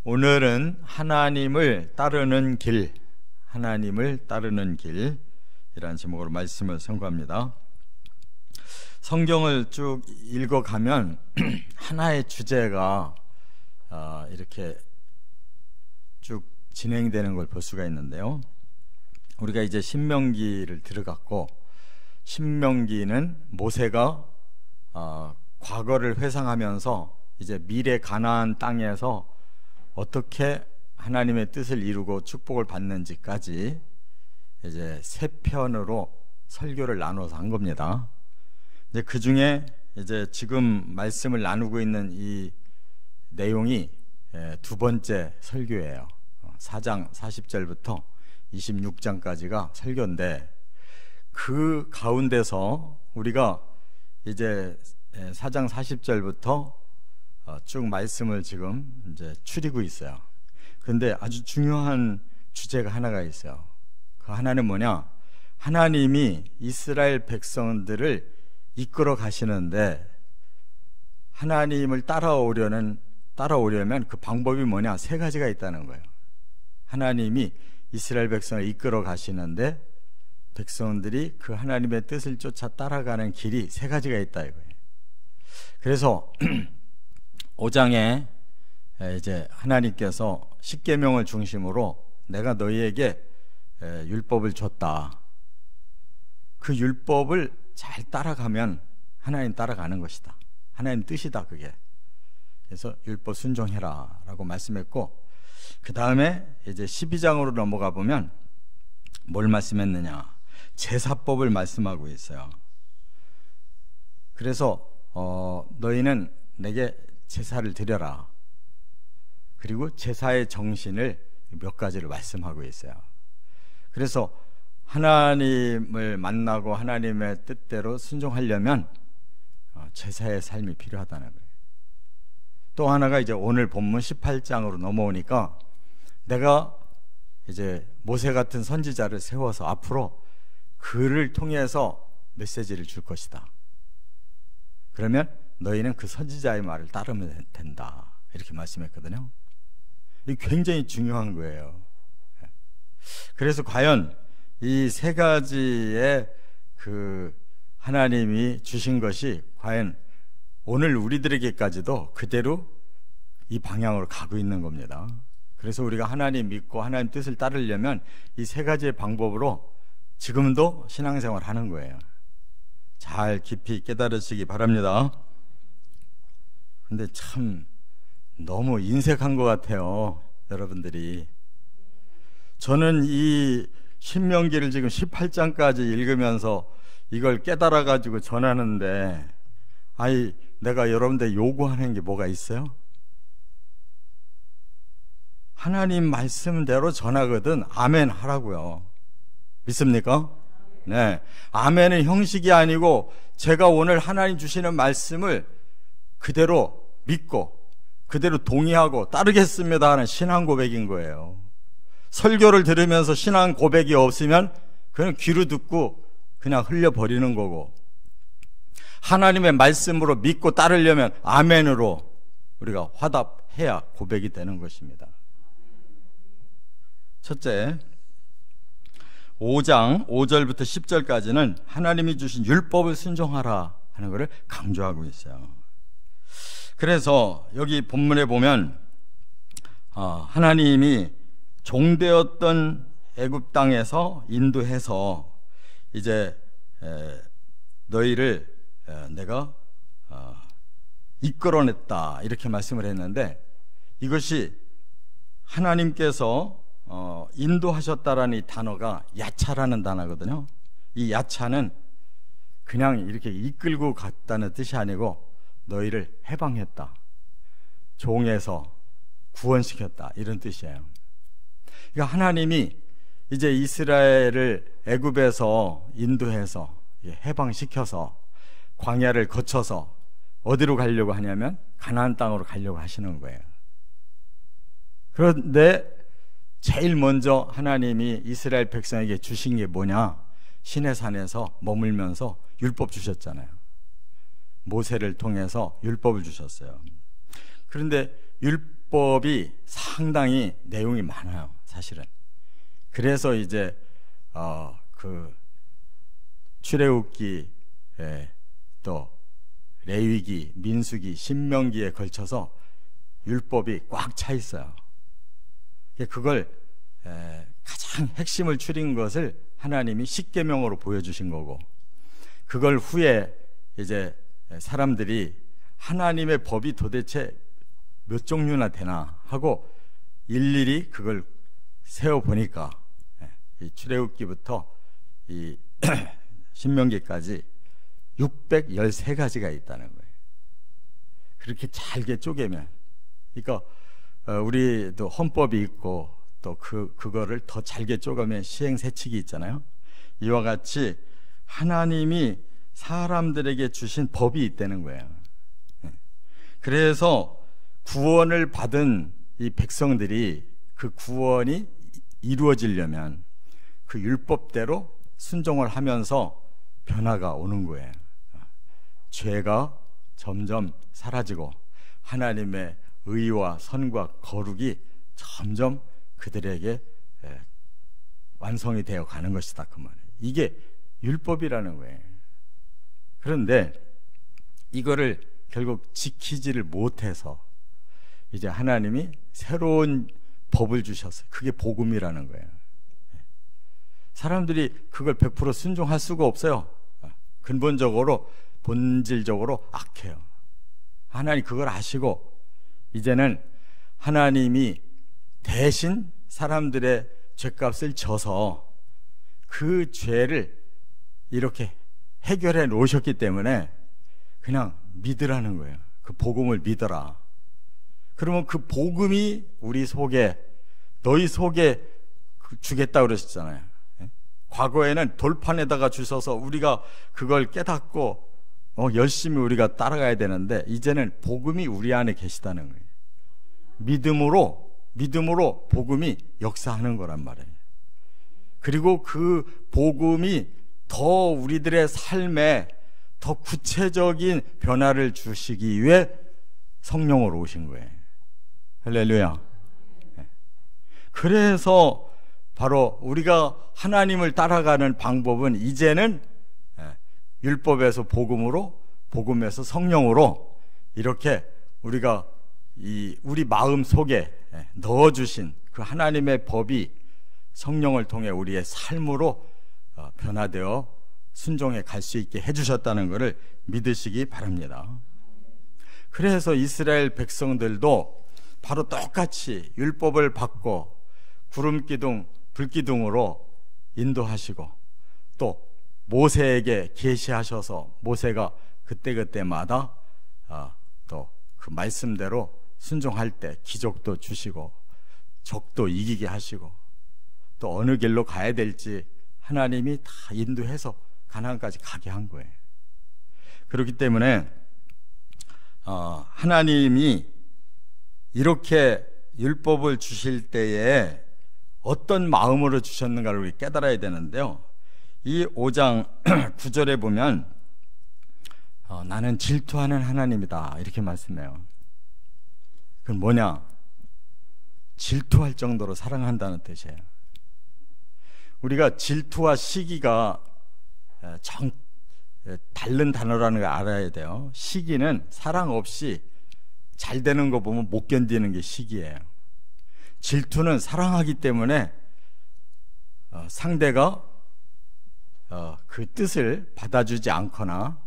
오늘은 하나님을 따르는 길, 하나님을 따르는 길이라는 제목으로 말씀을 선고합니다. 성경을 쭉 읽어가면 하나의 주제가 이렇게 쭉 진행되는 걸 볼 수가 있는데요. 우리가 이제 신명기를 들어갔고, 신명기는 모세가 과거를 회상하면서 이제 미래 가나안 땅에서 어떻게 하나님의 뜻을 이루고 축복을 받는지까지 이제 세 편으로 설교를 나눠서 한 겁니다. 이제 그 중에 이제 지금 말씀을 나누고 있는 이 내용이 두 번째 설교예요. 4장 40절부터 26장까지가 설교인데, 그 가운데서 우리가 이제 4장 40절부터 쭉 말씀을 지금 이제 추리고 있어요. 그런데 아주 중요한 주제가 하나가 있어요. 그 하나는 뭐냐? 하나님이 이스라엘 백성들을 이끌어 가시는데, 하나님을 따라오려면 그 방법이 뭐냐? 세 가지가 있다는 거예요. 하나님이 이스라엘 백성을 이끌어 가시는데 백성들이 그 하나님의 뜻을 쫓아 따라가는 길이 세 가지가 있다 이거예요. 그래서 5장에 이제 하나님께서 십계명을 중심으로 내가 너희에게 율법을 줬다. 그 율법을 잘 따라가면 하나님 따라가는 것이다. 하나님 뜻이다 그게. 그래서 율법 순종해라 라고 말씀했고, 그 다음에 이제 12장으로 넘어가 보면 뭘 말씀했느냐? 제사법을 말씀하고 있어요. 그래서 너희는 내게 제사를 드려라. 그리고 제사의 정신을 몇 가지를 말씀하고 있어요. 그래서 하나님을 만나고 하나님의 뜻대로 순종하려면 제사의 삶이 필요하다는 거예요. 또 하나가 이제 오늘 본문 18장으로 넘어오니까 내가 이제 모세 같은 선지자를 세워서 앞으로 그를 통해서 메시지를 줄 것이다. 그러면 너희는 그 선지자의 말을 따르면 된다. 이렇게 말씀했거든요. 이게 굉장히 중요한 거예요. 그래서 과연 이 세 가지의 그 하나님이 주신 것이 과연 오늘 우리들에게까지도 그대로 이 방향으로 가고 있는 겁니다. 그래서 우리가 하나님 믿고 하나님 뜻을 따르려면 이 세 가지의 방법으로 지금도 신앙생활 하는 거예요. 잘 깊이 깨달으시기 바랍니다. 근데 참 너무 인색한 것 같아요, 여러분들이. 저는 이 신명기를 지금 18장까지 읽으면서 이걸 깨달아가지고 전하는데, 아니 내가 여러분들 요구하는 게 뭐가 있어요? 하나님 말씀대로 전하거든 아멘 하라고요. 믿습니까? 네. 아멘은 형식이 아니고 제가 오늘 하나님 주시는 말씀을 그대로 믿고 그대로 동의하고 따르겠습니다 하는 신앙 고백인 거예요. 설교를 들으면서 신앙 고백이 없으면 그냥 귀로 듣고 그냥 흘려버리는 거고, 하나님의 말씀으로 믿고 따르려면 아멘으로 우리가 화답해야 고백이 되는 것입니다. 첫째, 5장 5절부터 10절까지는 하나님이 주신 율법을 순종하라 하는 것을 강조하고 있어요. 그래서 여기 본문에 보면 하나님이 종되었던 애굽 땅에서 인도해서 이제 너희를 내가 이끌어냈다 이렇게 말씀을 했는데, 이것이 하나님께서 인도하셨다라는 이 단어가 야차라는 단어거든요. 이 야차는 그냥 이렇게 이끌고 갔다는 뜻이 아니고 너희를 해방했다, 종에서 구원시켰다 이런 뜻이에요. 그러니까 하나님이 이제 이스라엘을 애굽에서 인도해서 해방시켜서 광야를 거쳐서 어디로 가려고 하냐면 가나안 땅으로 가려고 하시는 거예요. 그런데 제일 먼저 하나님이 이스라엘 백성에게 주신 게 뭐냐? 시내산에서 머물면서 율법 주셨잖아요. 모세를 통해서 율법을 주셨어요. 그런데 율법이 상당히 내용이 많아요, 사실은. 그래서 이제 그 출애굽기, 또 레위기, 민수기, 신명기에 걸쳐서 율법이 꽉 차 있어요. 그걸 가장 핵심을 추린 것을 하나님이 십계명으로 보여주신 거고, 그걸 후에 이제 사람들이 하나님의 법이 도대체 몇 종류나 되나 하고 일일이 그걸 세어보니까 이 출애굽기부터 이 신명기까지 613가지가 있다는 거예요. 그렇게 잘게 쪼개면, 그러니까 우리도 헌법이 있고 또 그거를 더 잘게 쪼개면 시행세칙이 있잖아요. 이와 같이 하나님이 사람들에게 주신 법이 있다는 거예요. 그래서 구원을 받은 이 백성들이 그 구원이 이루어지려면 그 율법대로 순종을 하면서 변화가 오는 거예요. 죄가 점점 사라지고 하나님의 의와 선과 거룩이 점점 그들에게 완성이 되어 가는 것이다, 그 말이에요. 이게 율법이라는 거예요. 그런데 이거를 결국 지키지를 못해서 이제 하나님이 새로운 법을 주셨어요. 그게 복음이라는 거예요. 사람들이 그걸 100% 순종할 수가 없어요. 근본적으로, 본질적으로 악해요. 하나님 그걸 아시고 이제는 하나님이 대신 사람들의 죄값을 져서 그 죄를 이렇게 해결해 놓으셨기 때문에 그냥 믿으라는 거예요. 그 복음을 믿어라. 그러면 그 복음이 우리 속에, 너희 속에 주겠다고 그러셨잖아요. 과거에는 돌판에다가 주셔서 우리가 그걸 깨닫고 열심히 우리가 따라가야 되는데, 이제는 복음이 우리 안에 계시다는 거예요. 믿음으로 복음이 역사하는 거란 말이에요. 그리고 그 복음이 더 우리들의 삶에 더 구체적인 변화를 주시기 위해 성령으로 오신 거예요. 할렐루야. 그래서 바로 우리가 하나님을 따라가는 방법은 이제는 율법에서 복음으로, 복음에서 성령으로 이렇게 우리가 우리 마음 속에 넣어주신 그 하나님의 법이 성령을 통해 우리의 삶으로 변화되어 순종해 갈 수 있게 해주셨다는 것을 믿으시기 바랍니다. 그래서 이스라엘 백성들도 바로 똑같이 율법을 받고 구름기둥, 불기둥으로 인도하시고 또 모세에게 계시하셔서 모세가 그때그때마다 또 그 말씀대로 순종할 때 기적도 주시고 적도 이기게 하시고 또 어느 길로 가야 될지 하나님이 다 인도해서 가나안까지 가게 한 거예요. 그렇기 때문에 하나님이 이렇게 율법을 주실 때에 어떤 마음으로 주셨는가를 우리 깨달아야 되는데요, 이 5장 9절에 보면 나는 질투하는 하나님이다 이렇게 말씀해요. 그건 뭐냐? 질투할 정도로 사랑한다는 뜻이에요. 우리가 질투와 시기가 다른 단어라는 걸 알아야 돼요. 시기는 사랑 없이 잘 되는 거 보면 못 견디는 게 시기예요. 질투는 사랑하기 때문에 상대가 그 뜻을 받아주지 않거나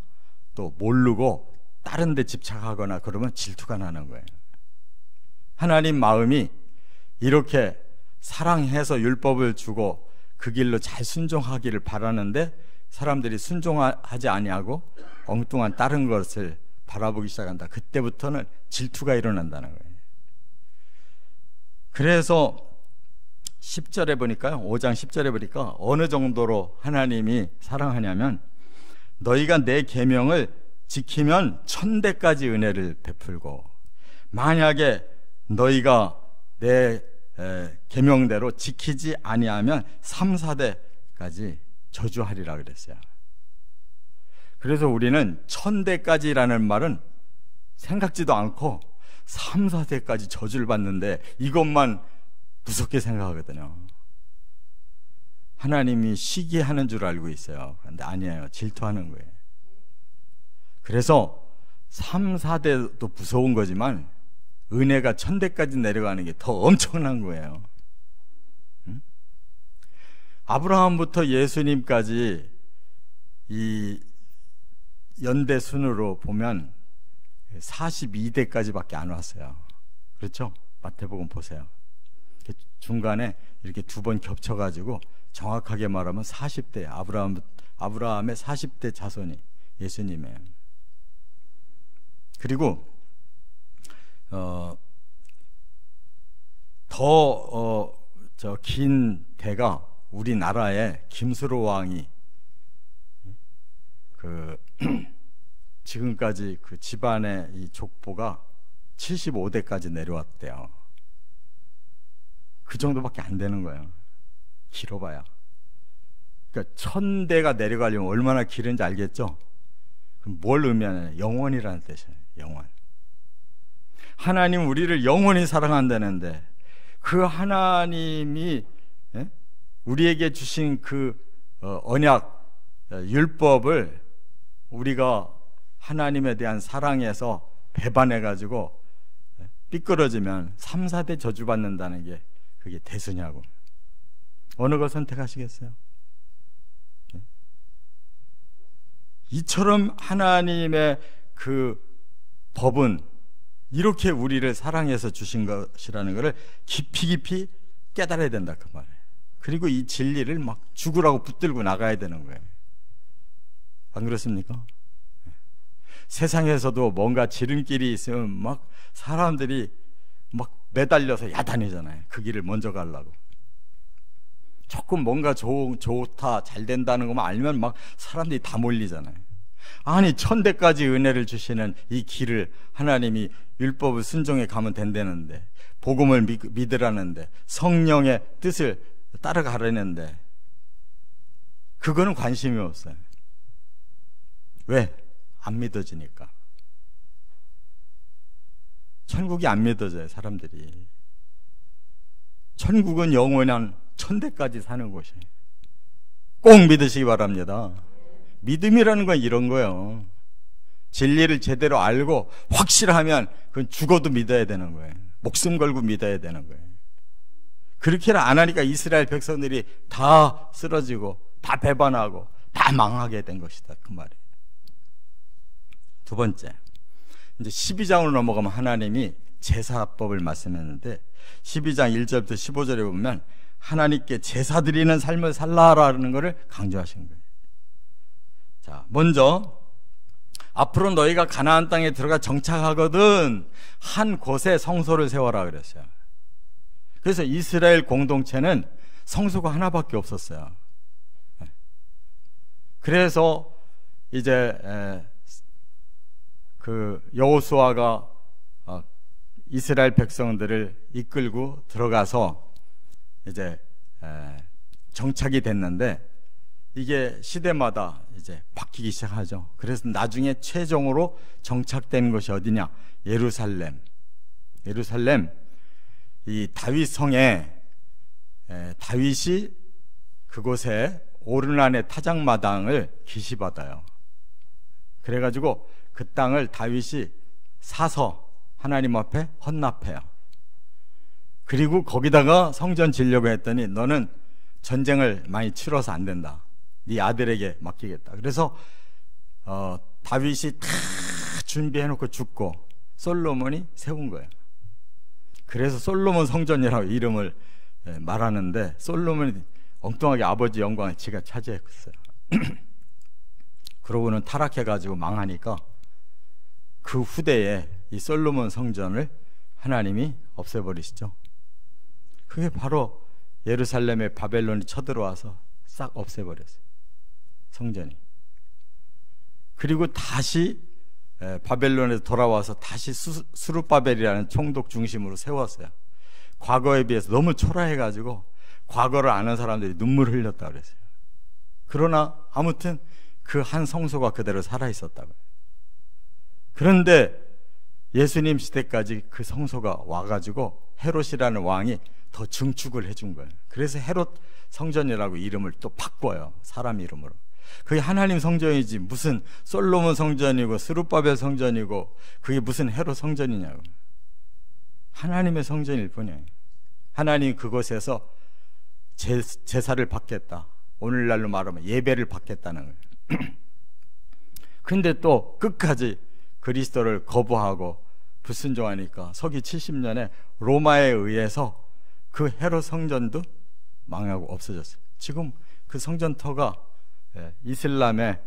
또 모르고 다른 데 집착하거나 그러면 질투가 나는 거예요. 하나님 마음이 이렇게 사랑해서 율법을 주고 그 길로 잘 순종하기를 바라는데 사람들이 순종하지 아니하고 엉뚱한 다른 것을 바라보기 시작한다. 그때부터는 질투가 일어난다는 거예요. 그래서 10절에 보니까요, 5장 10절에 보니까 어느 정도로 하나님이 사랑하냐면 너희가 내 계명을 지키면 1000대까지 은혜를 베풀고 만약에 너희가 내 계명대로 지키지 아니하면 3, 4대까지 저주하리라 그랬어요. 그래서 우리는 1000대까지라는 말은 생각지도 않고 3, 4대까지 저주를 받는데 이것만 무섭게 생각하거든요. 하나님이 시기하는 줄 알고 있어요. 그런데 아니에요. 질투하는 거예요. 그래서 3, 4대도 무서운 거지만 은혜가 1000대까지 내려가는 게 더 엄청난 거예요. 응? 아브라함부터 예수님까지 이 연대 순으로 보면 42대까지밖에 안 왔어요. 그렇죠? 마태복음 보세요. 중간에 이렇게 2번 겹쳐가지고 정확하게 말하면 40대, 아브라함의 40대 자손이 예수님이에요. 그리고 더 긴 대가 우리나라의 김수로 왕이 지금까지 그 집안의 이 족보가 75대까지 내려왔대요. 그 정도밖에 안 되는 거예요. 길어봐야. 그러니까 1000대가 내려가려면 얼마나 길은지 알겠죠? 그럼 뭘 의미하냐면 영원이라는 뜻이에요. 영원. 하나님 우리를 영원히 사랑한다는데 그 하나님이 우리에게 주신 그 언약, 율법을 우리가 하나님에 대한 사랑에서 배반해가지고 삐뚤어지면 3, 4대 저주받는다는 게 그게 대수냐고. 어느 걸 선택하시겠어요? 이처럼 하나님의 그 법은 이렇게 우리를 사랑해서 주신 것이라는 것을 깊이 깨달아야 된다 그 말이에요. 그리고 이 진리를 막 죽으라고 붙들고 나가야 되는 거예요. 안 그렇습니까? 세상에서도 뭔가 지름길이 있으면 막 사람들이 막 매달려서 야단이잖아요. 그 길을 먼저 가려고. 조금 뭔가 좋다, 잘 된다는 것만 알면 막 사람들이 다 몰리잖아요. 아니 1000대까지 은혜를 주시는 이 길을 하나님이 율법을 순종해 가면 된다는데, 복음을 믿으라는데, 성령의 뜻을 따라가려는데 그거는 관심이 없어요. 왜? 안 믿어지니까. 천국이 안 믿어져요. 사람들이. 천국은 영원한 1000대까지 사는 곳이에요. 꼭 믿으시기 바랍니다. 믿음이라는 건 이런 거예요. 진리를 제대로 알고 확실하면 그건 죽어도 믿어야 되는 거예요. 목숨 걸고 믿어야 되는 거예요. 그렇게 안 하니까 이스라엘 백성들이 다 쓰러지고 다 배반하고 다 망하게 된 것이다 그 말이에요. 두 번째, 이제 12장으로 넘어가면 하나님이 제사법을 말씀했는데 12장 1절부터 15절에 보면 하나님께 제사 드리는 삶을 살라라는 것을 강조하신 거예요. 자, 먼저 앞으로 너희가 가나안 땅에 들어가 정착하거든 한 곳에 성소를 세워라 그랬어요. 그래서 이스라엘 공동체는 성소가 하나밖에 없었어요. 그래서 이제 그 여호수아가 이스라엘 백성들을 이끌고 들어가서 이제 정착이 됐는데 이게 시대마다 이제 바뀌기 시작하죠. 그래서 나중에 최종으로 정착된 곳이 어디냐? 예루살렘. 이 다윗 성에 다윗이 그곳에 오르난의 타작마당을 기시받아요. 그래가지고 그 땅을 다윗이 사서 하나님 앞에 헌납해요. 그리고 거기다가 성전 지려고 했더니 너는 전쟁을 많이 치러서 안 된다. 네 아들에게 맡기겠다. 그래서 다윗이 다 준비해놓고 죽고 솔로몬이 세운 거예요. 그래서 솔로몬 성전이라고 이름을 말하는데 솔로몬이 엉뚱하게 아버지 영광을 지가 차지했어요. 그러고는 타락해가지고 망하니까 그 후대에 이 솔로몬 성전을 하나님이 없애버리시죠. 그게 바로 예루살렘에 바벨론이 쳐들어와서 싹 없애버렸어요. 성전이. 그리고 다시 바벨론에서 돌아와서 다시 스룹바벨이라는 총독 중심으로 세웠어요. 과거에 비해서 너무 초라해가지고 과거를 아는 사람들이 눈물을 흘렸다고 그랬어요. 그러나 아무튼 그 한 성소가 그대로 살아있었다고요. 그런데 예수님 시대까지 그 성소가 와가지고 헤롯이라는 왕이 더 증축을 해준 거예요. 그래서 헤롯 성전이라고 이름을 또 바꿔요. 사람 이름으로. 그게 하나님 성전이지 무슨 솔로몬 성전이고 스룹바벨 성전이고 그게 무슨 헤롯 성전이냐고. 하나님의 성전일 뿐이에요. 하나님 그곳에서 제사를 받겠다. 오늘날로 말하면 예배를 받겠다는 거예요. 근데 또 끝까지 그리스도를 거부하고 불순종하니까 서기 70년에 로마에 의해서 그 헤롯 성전도 망하고 없어졌어요. 지금 그 성전터가 이슬람의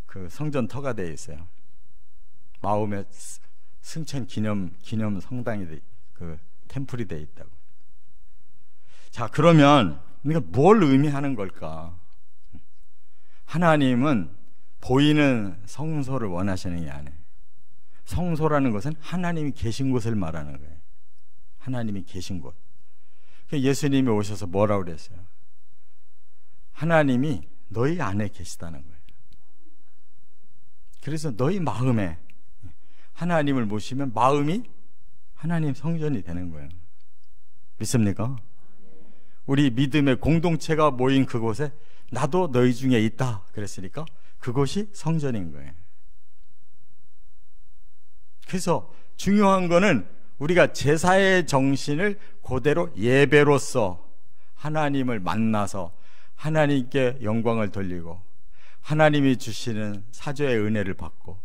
그 성전터가 되어 있어요. 마음의 승천 기념 성당이 그 템플이 되어 있다고. 자, 그러면 우리가 뭘 의미하는 걸까? 하나님은 보이는 성소를 원하시는 게 아니에요. 성소라는 것은 하나님이 계신 곳을 말하는 거예요. 하나님이 계신 곳. 예수님이 오셔서 뭐라고 그랬어요? 하나님이 너희 안에 계시다는 거예요. 그래서 너희 마음에 하나님을 모시면 마음이 하나님 성전이 되는 거예요. 믿습니까? 우리 믿음의 공동체가 모인 그곳에 나도 너희 중에 있다 그랬으니까 그것이 성전인 거예요. 그래서 중요한 거는 우리가 제사의 정신을 그대로 예배로서 하나님을 만나서 하나님께 영광을 돌리고 하나님이 주시는 사죄의 은혜를 받고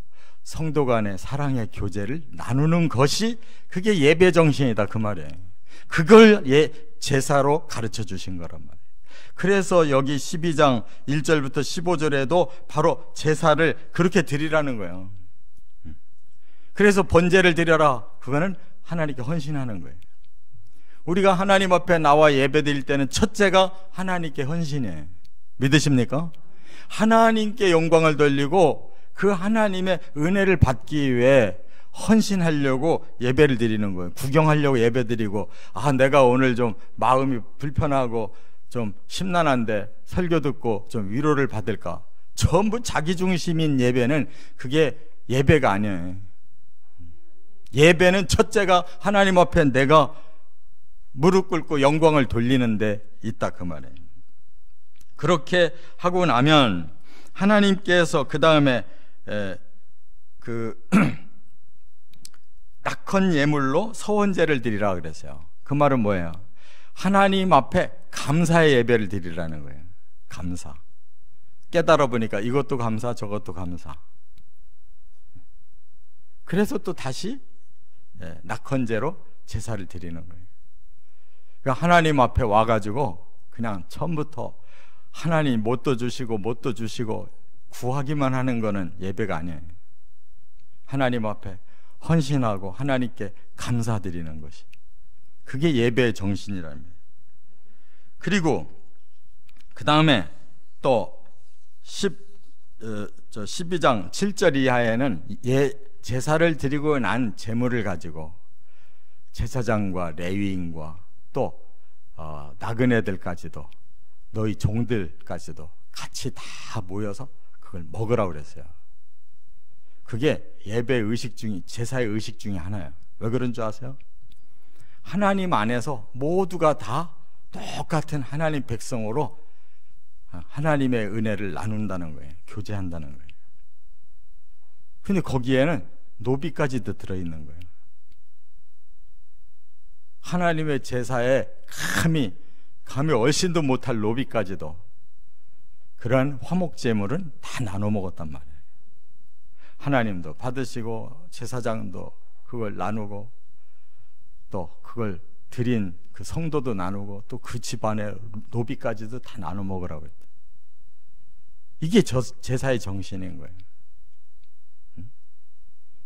성도 간의 사랑의 교제를 나누는 것이 그게 예배 정신이다 그 말이에요. 그걸 제사로 가르쳐 주신 거란 말이에요. 그래서 여기 12장 1절부터 15절에도 바로 제사를 그렇게 드리라는 거예요. 그래서 번제를 드려라. 그거는 하나님께 헌신하는 거예요. 우리가 하나님 앞에 나와 예배 드릴 때는 첫째가 하나님께 헌신이에요. 믿으십니까? 하나님께 영광을 돌리고 그 하나님의 은혜를 받기 위해 헌신하려고 예배를 드리는 거예요. 구경하려고 예배 드리고, 아, 내가 오늘 좀 마음이 불편하고 좀 심란한데 설교 듣고 좀 위로를 받을까. 전부 자기중심인 예배는 그게 예배가 아니에요. 예배는 첫째가 하나님 앞에 내가 무릎 꿇고 영광을 돌리는 데 있다 그 말이에요. 그렇게 하고 나면 하나님께서 그 다음에 낙헌 예물로 서원제를 드리라 그랬어요. 그 말은 뭐예요? 하나님 앞에 감사의 예배를 드리라는 거예요. 감사. 깨달아 보니까 이것도 감사, 저것도 감사. 그래서 또 다시 낙헌제로 제사를 드리는 거예요. 그러니까 하나님 앞에 와가지고 그냥 처음부터 하나님 못도 주시고 못도 주시고 구하기만 하는 거는 예배가 아니에요. 하나님 앞에 헌신하고 하나님께 감사드리는 것이 그게 예배의 정신이랍니다. 그리고 그 다음에 또 12장 7절 이하에는 제사를 드리고 난 제물을 가지고 제사장과 레위인과 또 나그네들까지도 너희 종들까지도 같이 다 모여서 그걸 먹으라고 그랬어요. 그게 예배 의식 중에 제사의 의식 중에 하나예요. 왜 그런 줄 아세요? 하나님 안에서 모두가 다 똑같은 하나님 백성으로 하나님의 은혜를 나눈다는 거예요. 교제한다는 거예요. 근데 거기에는 노비까지도 들어있는 거예요. 하나님의 제사에 감히 얼씬도 못할 노비까지도 그러한 화목제물은 다 나눠 먹었단 말이에요. 하나님도 받으시고 제사장도 그걸 나누고 또 그걸 드린 그 성도도 나누고 또 그 집안의 노비까지도 다 나눠 먹으라고 했다. 이게 제사의 정신인 거예요.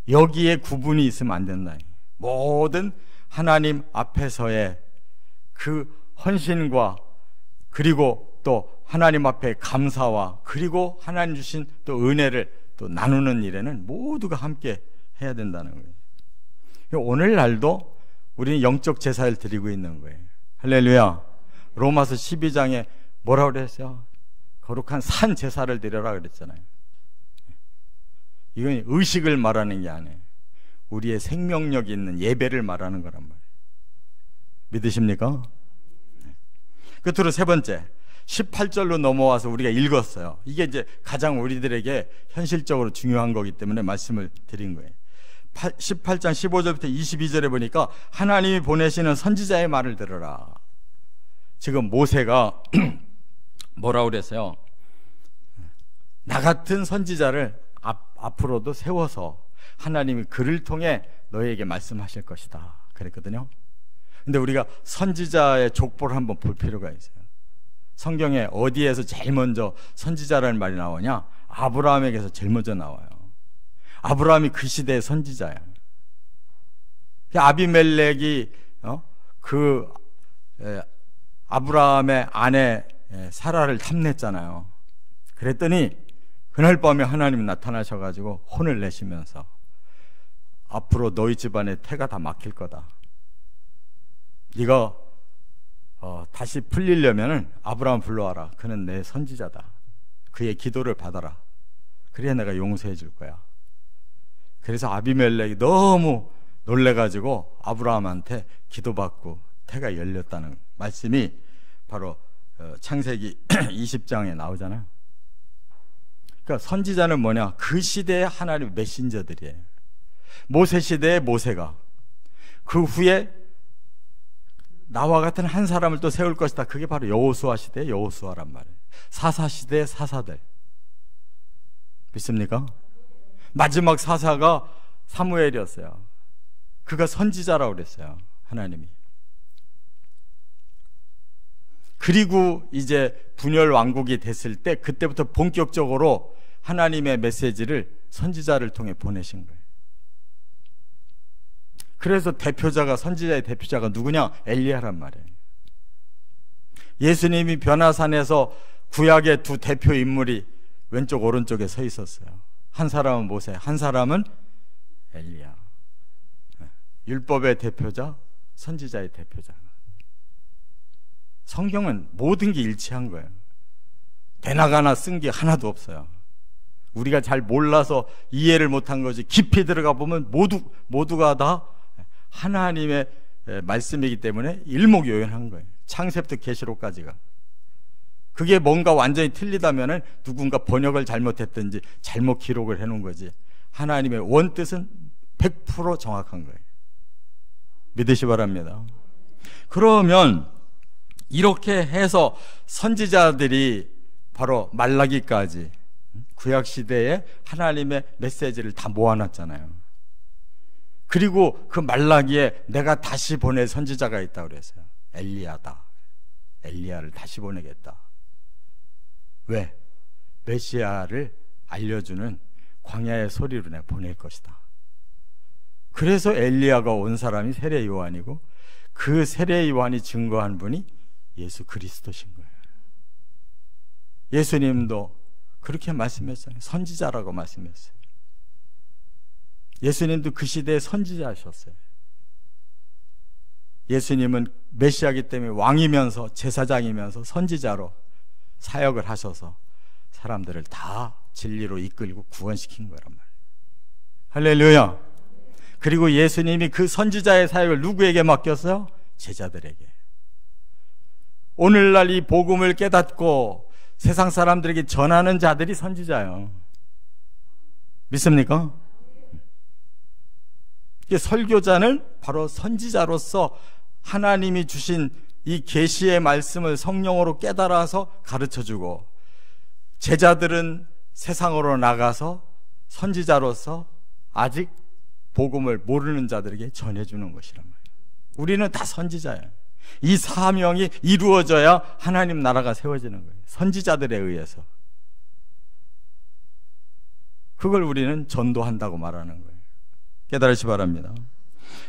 여기에 구분이 있으면 안 된다. 모든 하나님 앞에서의 그 헌신과 그리고 또 하나님 앞에 감사와 그리고 하나님 주신 또 은혜를 또 나누는 일에는 모두가 함께 해야 된다는 거예요. 오늘날도 우리는 영적 제사를 드리고 있는 거예요. 할렐루야. 로마서 12장에 뭐라고 그랬어요? 거룩한 산 제사를 드려라 그랬잖아요. 이건 의식을 말하는 게 아니에요. 우리의 생명력이 있는 예배를 말하는 거란 말이에요. 믿으십니까? 끝으로 세 번째, 18절로 넘어와서 우리가 읽었어요. 이게 이제 가장 우리들에게 현실적으로 중요한 거기 때문에 말씀을 드린 거예요. 18장 15절부터 22절에 보니까 하나님이 보내시는 선지자의 말을 들으라. 지금 모세가 뭐라고 그랬어요? 나 같은 선지자를 앞으로도 세워서 하나님이 그를 통해 너에게 말씀하실 것이다 그랬거든요. 근데 우리가 선지자의 족보를 한번 볼 필요가 있어요. 성경에 어디에서 제일 먼저 선지자라는 말이 나오냐? 아브라함에게서 제일 먼저 나와요. 아브라함이 그 시대의 선지자야. 아비멜렉이 아브라함의 아내 사라를 탐냈잖아요. 그랬더니 그날 밤에 하나님이 나타나셔가지고 혼을 내시면서 앞으로 너희 집안에 태가 다 막힐 거다. 네가 다시 풀리려면은 아브라함 불러와라. 그는 내 선지자다. 그의 기도를 받아라. 그래야 내가 용서해 줄 거야. 그래서 아비멜렉이 너무 놀래가지고 아브라함한테 기도받고 태가 열렸다는 말씀이 바로 창세기 20장에 나오잖아요. 그러니까 선지자는 뭐냐? 그 시대의 하나님의 메신저들이에요. 모세 시대의 모세가 그 후에 나와 같은 한 사람을 또 세울 것이다. 그게 바로 여호수아 시대의 여호수아란 말이에요. 사사 시대의 사사들. 믿습니까? 마지막 사사가 사무엘이었어요. 그가 선지자라고 그랬어요. 하나님이. 그리고 이제 분열 왕국이 됐을 때 그때부터 본격적으로 하나님의 메시지를 선지자를 통해 보내신 거예요. 그래서 대표자가, 선지자의 대표자가 누구냐? 엘리야란 말이에요. 예수님이 변화산에서 구약의 두 대표 인물이 왼쪽 오른쪽에 서 있었어요. 한 사람은 모세, 한 사람은 엘리야. 율법의 대표자, 선지자의 대표자. 성경은 모든 게 일치한 거예요. 대나가나 쓴 게 하나도 없어요. 우리가 잘 몰라서 이해를 못한 거지, 깊이 들어가 보면 모두가 다 하나님의 말씀이기 때문에 일목요연한 거예요. 창세부터 계시록까지가. 그게 뭔가 완전히 틀리다면은 누군가 번역을 잘못했든지 잘못 기록을 해놓은 거지, 하나님의 원뜻은 100% 정확한 거예요. 믿으시 바랍니다. 그러면 이렇게 해서 선지자들이 바로 말라기까지 구약시대에 하나님의 메시지를 다 모아놨잖아요. 그리고 그 말라기에 내가 다시 보낼 선지자가 있다고 그랬어요. 엘리야다. 엘리야를 다시 보내겠다. 왜? 메시아를 알려주는 광야의 소리로 내가 보낼 것이다. 그래서 엘리야가 온 사람이 세례 요한이고, 그 세례 요한이 증거한 분이 예수 그리스도신 거예요. 예수님도 그렇게 말씀했잖아요. 선지자라고 말씀했어요. 예수님도 그 시대의 선지자셨어요. 예수님은 메시아이기 때문에 왕이면서 제사장이면서 선지자로 사역을 하셔서 사람들을 다 진리로 이끌고 구원시킨 거란 말이에요. 할렐루야. 그리고 예수님이 그 선지자의 사역을 누구에게 맡겼어요? 제자들에게. 오늘날 이 복음을 깨닫고 세상 사람들에게 전하는 자들이 선지자예요. 믿습니까? 설교자는 바로 선지자로서 하나님이 주신 이 계시의 말씀을 성령으로 깨달아서 가르쳐주고, 제자들은 세상으로 나가서 선지자로서 아직 복음을 모르는 자들에게 전해주는 것이란 말이에요. 우리는 다 선지자예요. 이 사명이 이루어져야 하나님 나라가 세워지는 거예요. 선지자들에 의해서. 그걸 우리는 전도한다고 말하는 거예요. 깨달으시 바랍니다.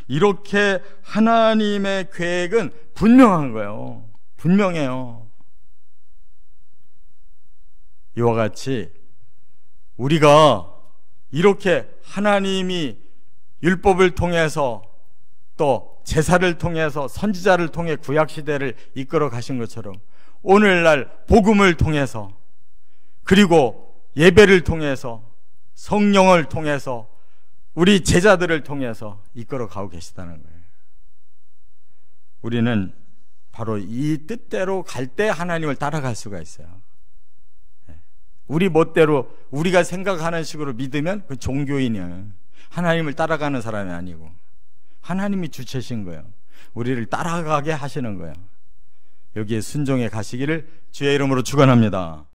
이렇게 하나님의 계획은 분명한 거예요. 분명해요. 이와 같이 우리가 이렇게 하나님이 율법을 통해서 또 제사를 통해서 선지자를 통해 구약시대를 이끌어 가신 것처럼 오늘날 복음을 통해서, 그리고 예배를 통해서, 성령을 통해서 우리 제자들을 통해서 이끌어 가고 계시다는 거예요. 우리는 바로 이 뜻대로 갈 때 하나님을 따라갈 수가 있어요. 우리 멋대로 우리가 생각하는 식으로 믿으면 그 종교인이에요. 하나님을 따라가는 사람이 아니고 하나님이 주체신 거예요. 우리를 따라가게 하시는 거예요. 여기에 순종해 가시기를 주의 이름으로 축원합니다.